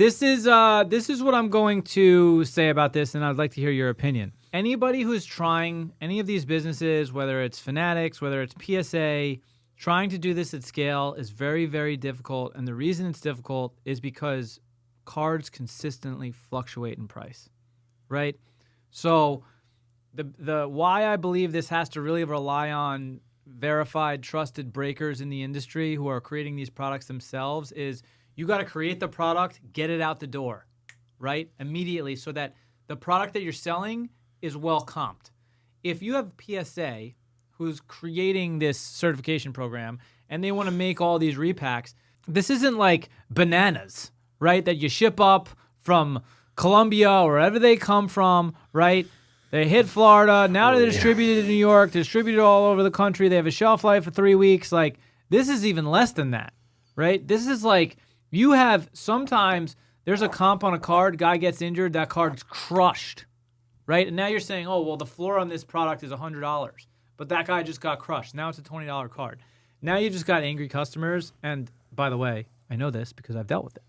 This is what I'm going to say about this, and I'd like to hear your opinion. Anybody who's trying any of these businesses, whether it's Fanatics, whether it's PSA, trying to do this at scale is very, very difficult. And the reason it's difficult is because cards consistently fluctuate in price, right? So the why I believe this has to really rely on verified, trusted breakers in the industry who are creating these products themselves is you got to create the product, get it out the door, right? Immediately, so that the product that you're selling is well comped. If you have PSA who's creating this certification program and they want to make all these repacks, this isn't like bananas, right? That you ship up from Colombia or wherever they come from, right? They hit Florida, now they're distributed in New York, distributed all over the country. They have a shelf life of 3 weeks. Like, this is even less than that, right? This is like, you have, sometimes there's a comp on a card, guy gets injured, that card's crushed, right? And now you're saying, oh, well, the floor on this product is $100, but that guy just got crushed. Now it's a $20 card. Now you just got angry customers, and by the way, I know this because I've dealt with it.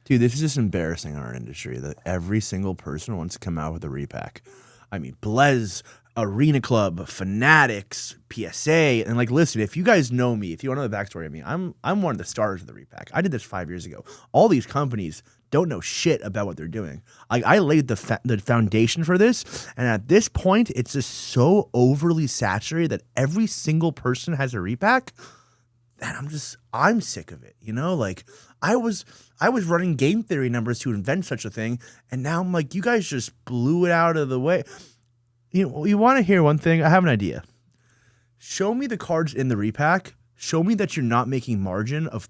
Dude, this is just embarrassing in our industry that every single person wants to come out with a repack. I mean, Blez, Arena Club, Fanatics, PSA, and like, listen, if you guys know me, if you want to know the backstory of me, I'm one of the stars of the repack. I did this 5 years ago. All these companies don't know shit about what they're doing. I laid the foundation for this, and at this point, it's just so overly saturated that every single person has a repack, and I'm sick of it. You know, like I was running game theory numbers to invent such a thing, and now I'm like, you guys just blew it out of the way. You know, you want to hear one thing? I have an idea. Show me the cards in the repack. Show me that you're not making margin of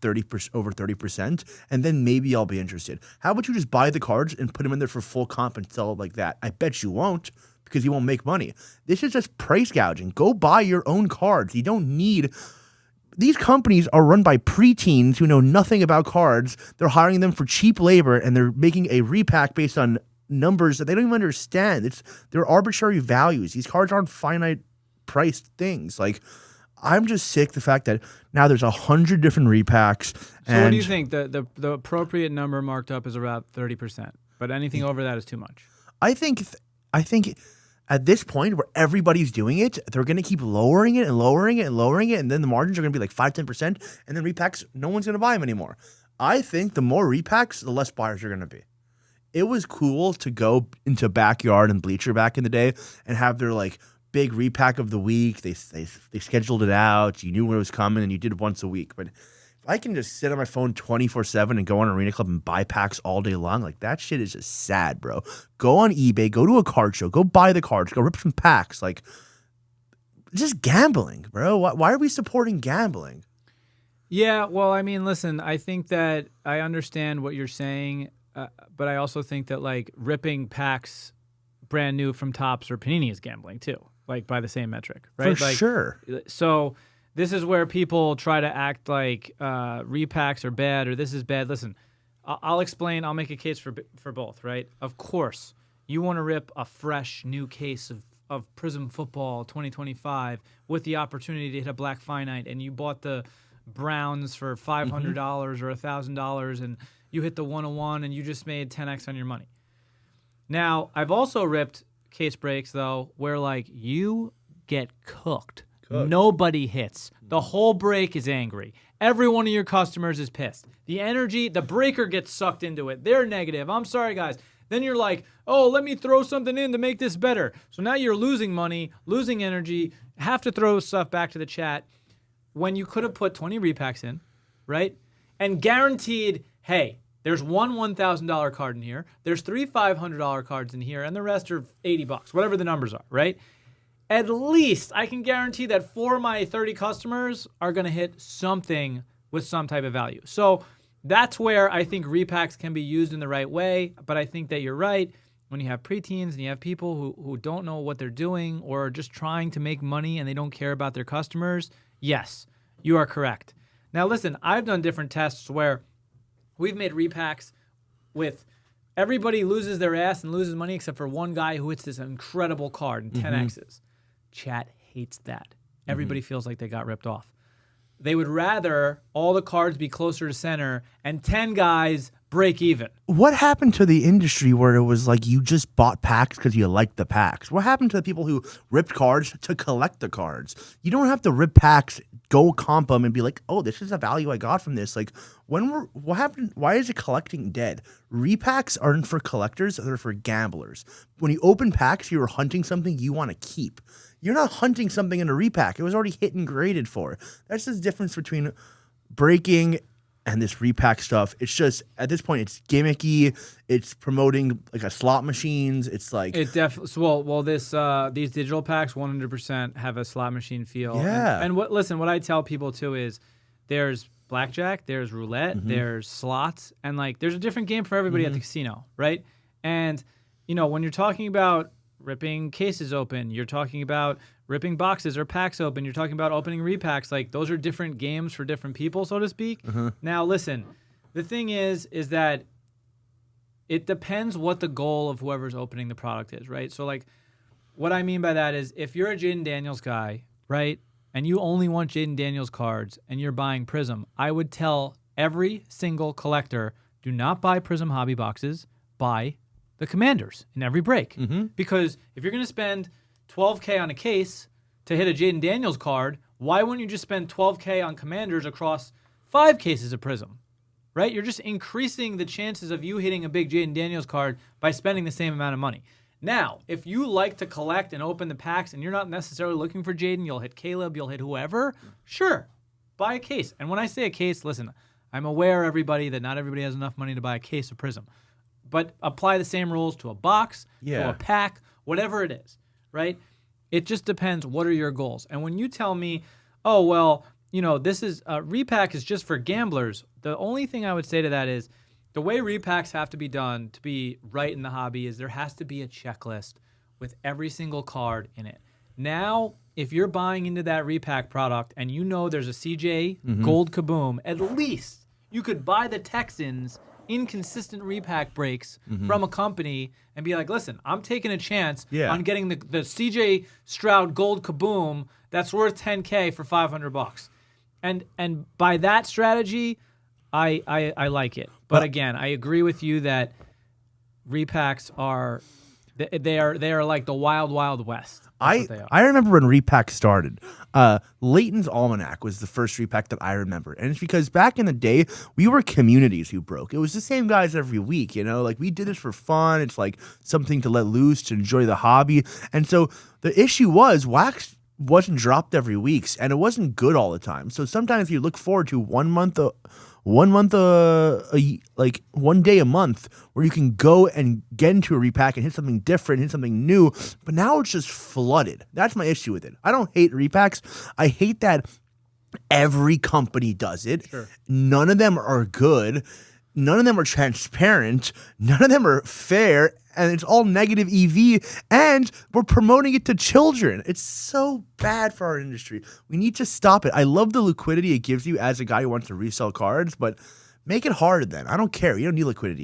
over 30%, and then maybe I'll be interested. How about you just buy the cards and put them in there for full comp and sell it like that? I bet you won't, because you won't make money. This is just price gouging. Go buy your own cards. You don't need... These companies are run by preteens who know nothing about cards. They're hiring them for cheap labor, and they're making a repack based on numbers that they don't even understand. They're arbitrary values. These cards aren't finite priced things. Like, I'm just sick the fact that now there's 100 different repacks. So what do you think? The appropriate number marked up is about 30%, but anything over that is too much. I think at this point where everybody's doing it, they're going to keep lowering it and lowering it and lowering it, and then the margins are going to be like 5-10%, and then repacks, no one's going to buy them anymore. I think the more repacks, the less buyers are going to be. It was cool to go into Backyard and Bleacher back in the day and have their like big repack of the week. They scheduled it out. You knew when it was coming, and you did it once a week. But if I can just sit on my phone 24/7 and go on Arena Club and buy packs all day long, like, that shit is just sad, bro. Go on eBay, go to a card show, go buy the cards, go rip some packs. Like, just gambling, bro. Why are we supporting gambling? Yeah, well, I mean, listen, I think that I understand what you're saying, but I also think that, like, ripping packs brand new from Dappz or Panini is gambling too, like, by the same metric, right? For like, sure. So this is where people try to act like repacks are bad or this is bad. Listen, I'll explain. I'll make a case for both, right? Of course, you want to rip a fresh new case of Prism Football 2025 with the opportunity to hit a Black Finite, and you bought the Browns for $500 or $1,000, and you hit the 101 and you just made 10x on your money. Now, I've also ripped case breaks, though, where, like, you get cooked. Nobody hits. The whole break is angry. Every one of your customers is pissed. The energy, the breaker gets sucked into it. They're negative. I'm sorry, guys. Then you're like, oh, let me throw something in to make this better. So now you're losing money, losing energy, have to throw stuff back to the chat when you could have put 20 repacks in, right? And guaranteed, hey, there's one $1,000 card in here, there's 3 $500 cards in here, and the rest are $80, whatever the numbers are, right? At least I can guarantee that 4 of my 30 customers are going to hit something with some type of value. So that's where I think repacks can be used in the right way, but I think that you're right. When you have preteens and you have people who don't know what they're doing or are just trying to make money and they don't care about their customers, yes, you are correct. Now listen, I've done different tests where we've made repacks with everybody loses their ass and loses money except for one guy who hits this incredible card in 10Xs. Chat hates that. Everybody feels like they got ripped off. They would rather all the cards be closer to center and 10 guys break even. What happened to the industry where it was like you just bought packs because you liked the packs? What happened to the people who ripped cards to collect the cards? You don't have to rip packs, go comp them, and be like, oh, this is the value I got from this. Like, what happened? Why is it collecting dead? Repacks aren't for collectors, they're for gamblers. When you open packs, you're hunting something you want to keep. You're not hunting something in a repack. It was already hit and graded for. That's the difference between breaking and this repack stuff. It's just, at this point, it's gimmicky. It's promoting like a slot machines. It's like it definitely. Well, these digital packs 100% have a slot machine feel. Yeah. And what I tell people too is there's blackjack, there's roulette, there's slots, and like there's a different game for everybody at the casino, right? And when you're talking about ripping cases open, you're talking about ripping boxes or packs open, you're talking about opening repacks. Like those are different games for different people, so to speak. Now, listen, the thing is that it depends what the goal of whoever's opening the product is, right? So like what I mean by that is if you're a Jaden Daniels guy, right, and you only want Jaden Daniels cards and you're buying Prism, I would tell every single collector, do not buy Prism hobby boxes, buy the Commanders in every break. Because if you're going to spend $12K on a case to hit a Jaden Daniels card, why wouldn't you just spend $12K on Commanders across 5 cases of Prism? Right? You're just increasing the chances of you hitting a big Jaden Daniels card by spending the same amount of money. Now, if you like to collect and open the packs and you're not necessarily looking for Jaden, you'll hit Caleb, you'll hit whoever, sure, buy a case. And when I say a case, listen, I'm aware, everybody, that not everybody has enough money to buy a case of Prism. But apply the same rules to a box, to a pack, whatever it is, right? It just depends what are your goals. And when you tell me, oh, well, this is repack is just for gamblers, the only thing I would say to that is the way repacks have to be done to be right in the hobby is there has to be a checklist with every single card in it. Now, if you're buying into that repack product and there's a CJ Gold Kaboom, at least you could buy the Texans inconsistent repack breaks from a company and be like, listen, I'm taking a chance on getting the CJ Stroud Gold Kaboom that's worth $10K for $500. And by that strategy, I like it. But again, I agree with you that repacks are like the wild, wild west. I remember when repack started. Leighton's Almanac was the first repack that I remember. And it's because back in the day, we were communities who broke. It was the same guys every week, Like, we did this for fun. It's like something to let loose, to enjoy the hobby. And so the issue was wax wasn't dropped every week, and it wasn't good all the time. So sometimes you look forward to one day a month where you can go and get into a repack and hit something different, hit something new. But now it's just flooded. That's my issue with it. I don't hate repacks. I hate that every company does it. Sure. None of them are good. None of them are transparent. None of them are fair. And it's all negative EV. And we're promoting it to children. It's so bad for our industry. We need to stop it. I love the liquidity it gives you as a guy who wants to resell cards, but make it harder then. I don't care. You don't need liquidity.